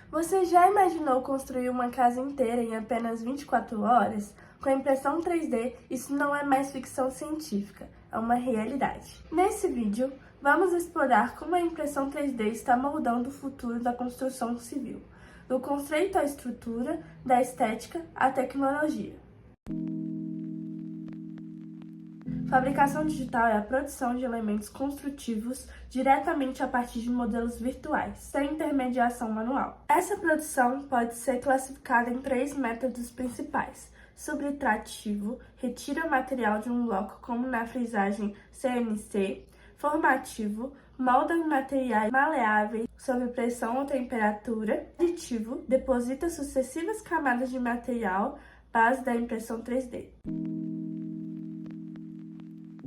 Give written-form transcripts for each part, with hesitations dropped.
Você já imaginou construir uma casa inteira em apenas 24 horas? Com a impressão 3D, isso não é mais ficção científica, é uma realidade. Nesse vídeo, vamos explorar como a impressão 3D está moldando o futuro da construção civil, do conceito à estrutura, da estética à tecnologia. Fabricação digital é a produção de elementos construtivos diretamente a partir de modelos virtuais, sem intermediação manual. Essa produção pode ser classificada em 3 métodos principais: subtrativo, retira o material de um bloco como na frisagem CNC, formativo, molda materiais maleáveis sob pressão ou temperatura, aditivo, deposita sucessivas camadas de material, base da impressão 3D.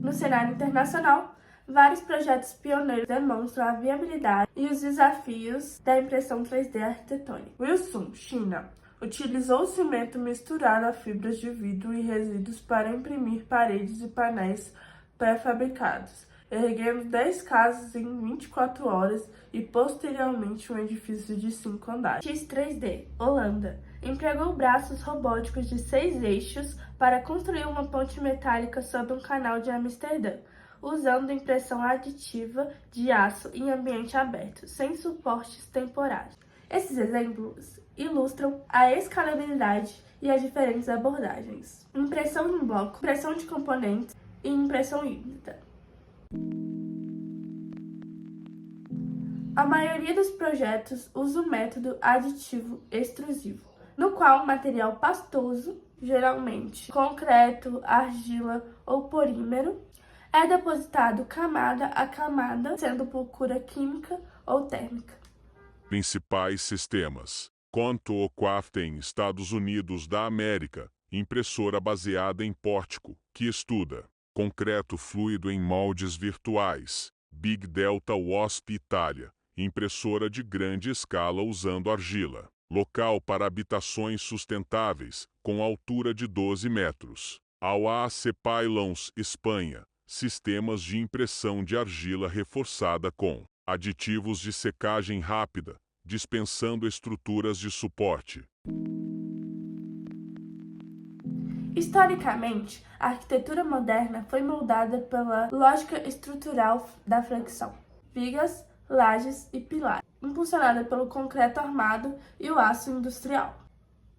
No cenário internacional, vários projetos pioneiros demonstram a viabilidade e os desafios da impressão 3D arquitetônica. Wilson, China, utilizou cimento misturado a fibras de vidro e resíduos para imprimir paredes e painéis pré-fabricados, erguendo 10 casas em 24 horas e posteriormente um edifício de 5 andares. X3D, Holanda, empregou braços robóticos de 6 eixos para construir uma ponte metálica sobre um canal de Amsterdã, usando impressão aditiva de aço em ambiente aberto, sem suportes temporários. Esses exemplos ilustram a escalabilidade e as diferentes abordagens: impressão em bloco, impressão de componentes e impressão híbrida. A maioria dos projetos usa o método aditivo extrusivo, no qual o material pastoso, geralmente concreto, argila ou polímero, é depositado camada a camada, sendo por cura química ou térmica. Principais sistemas: Contooquaften, Estados Unidos da América, impressora baseada em pórtico, que estuda concreto fluido em moldes virtuais. Big Delta Wasp, Itália, impressora de grande escala usando argila. Local para habitações sustentáveis, com altura de 12 metros. AOAC Pylons, Espanha, sistemas de impressão de argila reforçada com aditivos de secagem rápida, dispensando estruturas de suporte. Historicamente, a arquitetura moderna foi moldada pela lógica estrutural da flexão, vigas, lajes e pilares, impulsionada pelo concreto armado e o aço industrial.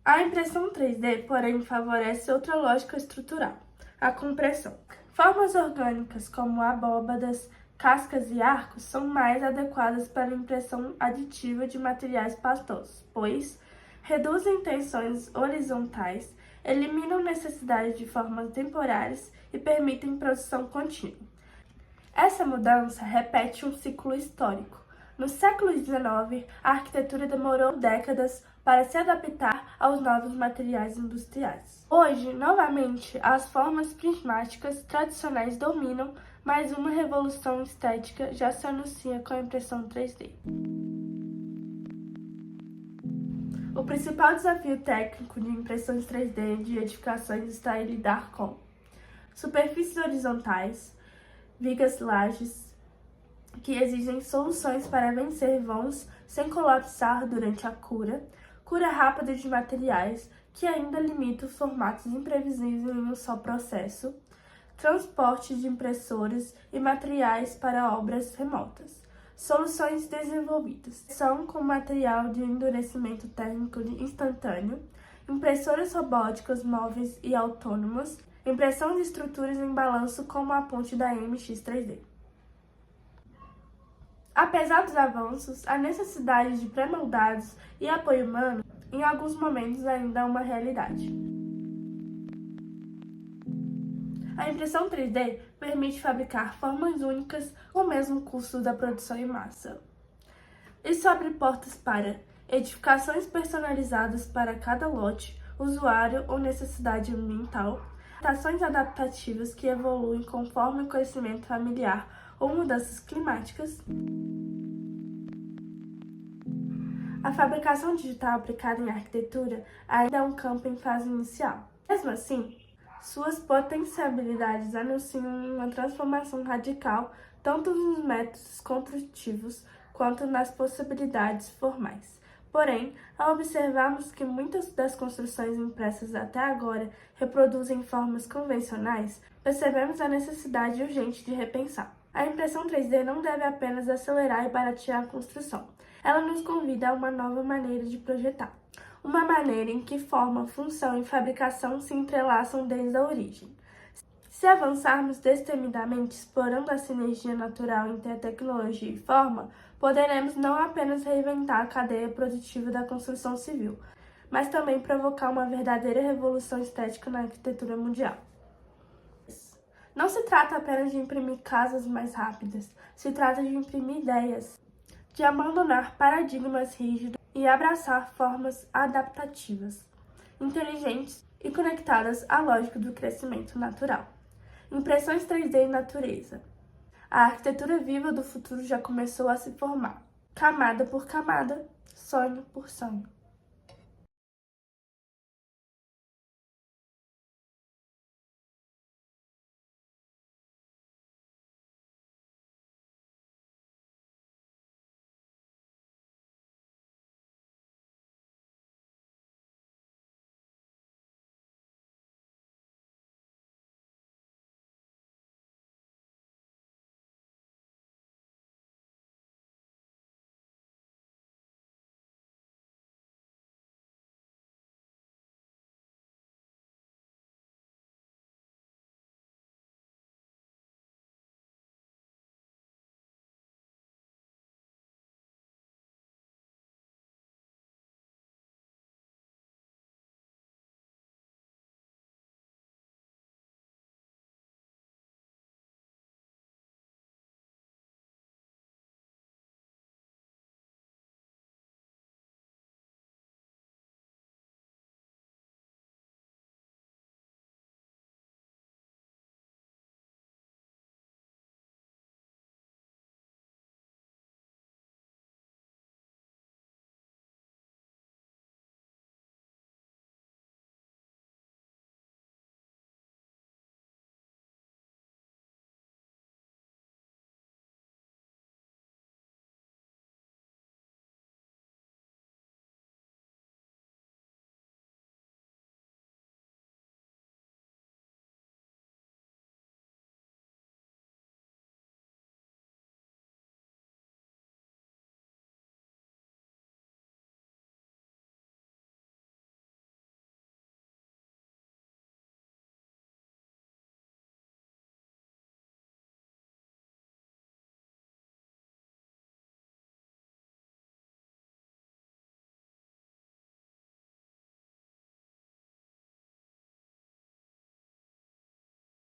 A impressão 3D, porém, favorece outra lógica estrutural, a compressão. Formas orgânicas como abóbadas, cascas e arcos são mais adequadas para a impressão aditiva de materiais pastosos, pois reduzem tensões horizontais, eliminam necessidade de formas temporárias e permitem produção contínua. Essa mudança repete um ciclo histórico. No século XIX, a arquitetura demorou décadas para se adaptar aos novos materiais industriais. Hoje, novamente, as formas prismáticas tradicionais dominam, mas uma revolução estética já se anuncia com a impressão 3D. O principal desafio técnico de impressões 3D de edificações está em lidar com superfícies horizontais, vigas, lajes, que exigem soluções para vencer vãos sem colapsar durante a cura rápida de materiais, que ainda limita os formatos imprevisíveis em um só processo, transporte de impressores e materiais para obras remotas. Soluções desenvolvidas são com material de endurecimento térmico instantâneo, impressoras robóticas móveis e autônomas, impressão de estruturas em balanço como a ponte da MX3D. Apesar dos avanços, a necessidade de pré-moldados e apoio humano, em alguns momentos, ainda é uma realidade. A impressão 3D permite fabricar formas únicas com o mesmo custo da produção em massa. Isso abre portas para edificações personalizadas para cada lote, usuário ou necessidade ambiental, adaptações adaptativas que evoluem conforme o crescimento familiar ou mudanças climáticas. A fabricação digital aplicada em arquitetura ainda é um campo em fase inicial. Mesmo assim, suas potencialidades anunciam uma transformação radical tanto nos métodos construtivos quanto nas possibilidades formais. Porém, ao observarmos que muitas das construções impressas até agora reproduzem formas convencionais, percebemos a necessidade urgente de repensar. A impressão 3D não deve apenas acelerar e baratear a construção. Ela nos convida a uma nova maneira de projetar. Uma maneira em que forma, função e fabricação se entrelaçam desde a origem. Se avançarmos destemidamente explorando a sinergia natural entre a tecnologia e forma, poderemos não apenas reinventar a cadeia produtiva da construção civil, mas também provocar uma verdadeira revolução estética na arquitetura mundial. Não se trata apenas de imprimir casas mais rápidas, se trata de imprimir ideias, de abandonar paradigmas rígidos e abraçar formas adaptativas, inteligentes e conectadas à lógica do crescimento natural. Impressões 3D e natureza. A arquitetura viva do futuro já começou a se formar, camada por camada, sonho por sonho.